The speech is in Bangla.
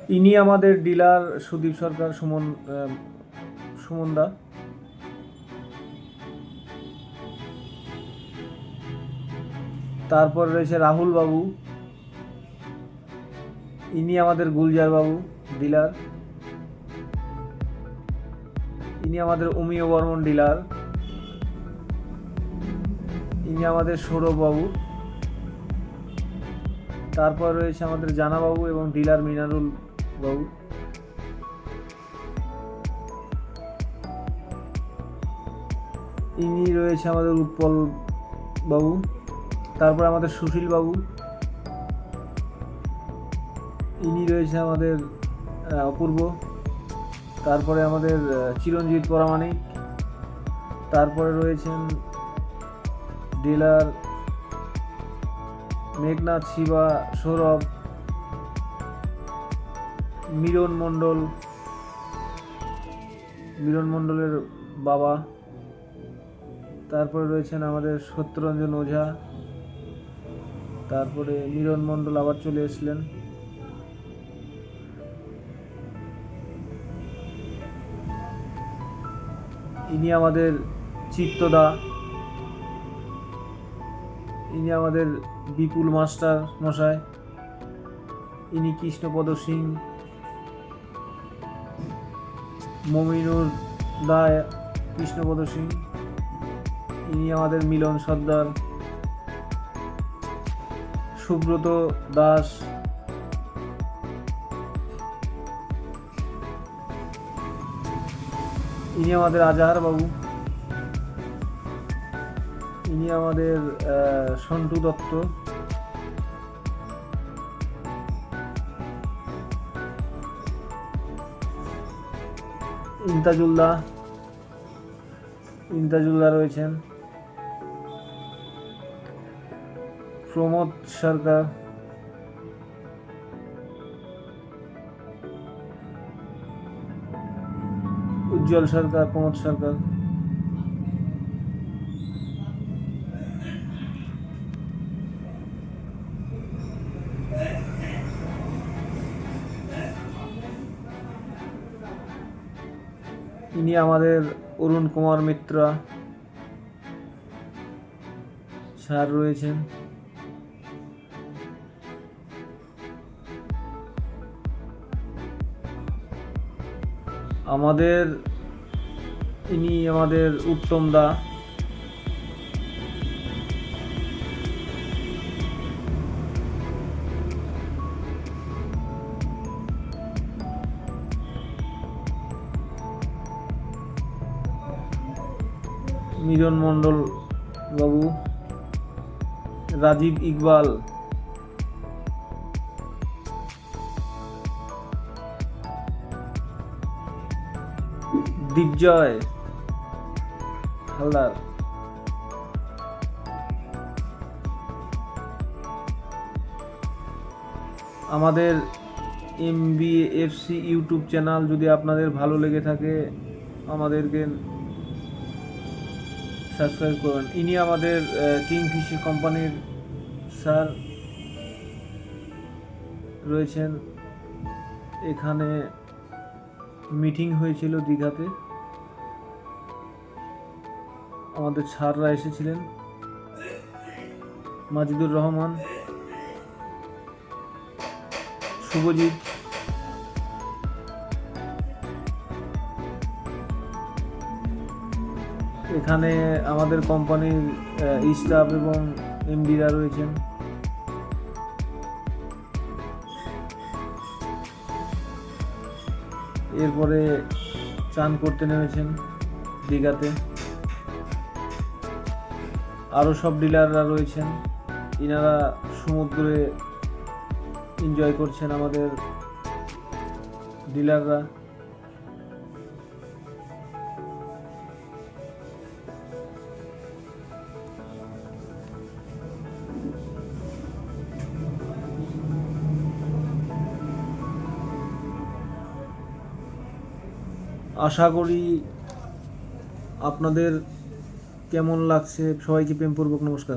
ইনি আমাদের ডিলার সুদীপ সরকার, সুমন দা। তারপর রয়েছে রাহুল বাবু, ইনি আমাদের গুলজার বাবু ডিলার। ইনি আমাদের অমিয় বর্মন ডিলার। ইনি আমাদের সৌরভ বাবু। তারপর রয়েছে আমাদের জানা বাবু এবং ডিলার মিনারুল বাবু। ইনি রয়েছে আমাদের উৎপল বাবু। তারপর আমাদের সুশীল বাবু। ইনি রয়েছে আমাদের অপূর্ব। তারপরে আমাদের চিরঞ্জিত পরামানিক। তারপরে রয়েছেন ডিলার মেঘনাথ, শিবা, সৌরভ, মিলন মণ্ডলের বাবা। তারপরে রয়েছেন আমাদের সত্যরঞ্জন ওঝা। তারপরে মিলন মণ্ডল আবার চলে এসলেন। ইনি আমাদের চিত্তদা। ইনি আমাদের বিপুল মাস্টার মশাই। ইনি কৃষ্ণপদ সিং। মমিনুর দায়, কৃষ্ণপদ সিং। ইনি আমাদের মিলন সর্দার। সুব্রত দাস। ইনি আমাদের আজাহার বাবু। ইনি আমাদের সন্টু দত্ত। ইন্তাজুল্লাহ রয়েছেন। প্রমোদ সরকার। উজ্জ্বল সরকার, প্রমোদ সরকার। ইনি আমাদের অরুণ কুমার মিত্রা স্যার রয়েছেন। ইনি আমাদের উত্তম দা। মিলন মণ্ডল বাবু। রাজীব ইকবাল। দীপজয় হালদার। আমাদের MBFC ইউটিউব চ্যানেল যদি আপনাদের ভালো লেগে থাকে আমাদেরকে সাবস্ক্রাইব করুন। ইনি আমাদের কিংফিশার কোম্পানির স্যার রয়েছেন। এখানে মিটিং হয়েছিল দীঘাতে, আমাদের স্যাররা এসেছিলেন। মাজিদুর রহমান, শুভজিৎ, এখানে আমাদের কোম্পানির স্টাফ এবং MDরা রয়েছেন। এরপরে চান করতে নেমেছেন দীঘাতে। আরও সব ডিলাররা রয়েছেন, ইনারা সমুদ্রে এনজয় করছেন আমাদের ডিলাররা। আশা করি আপনাদের কেমন লাগছে। সবাইকে প্রেমপূর্বক নমস্কার।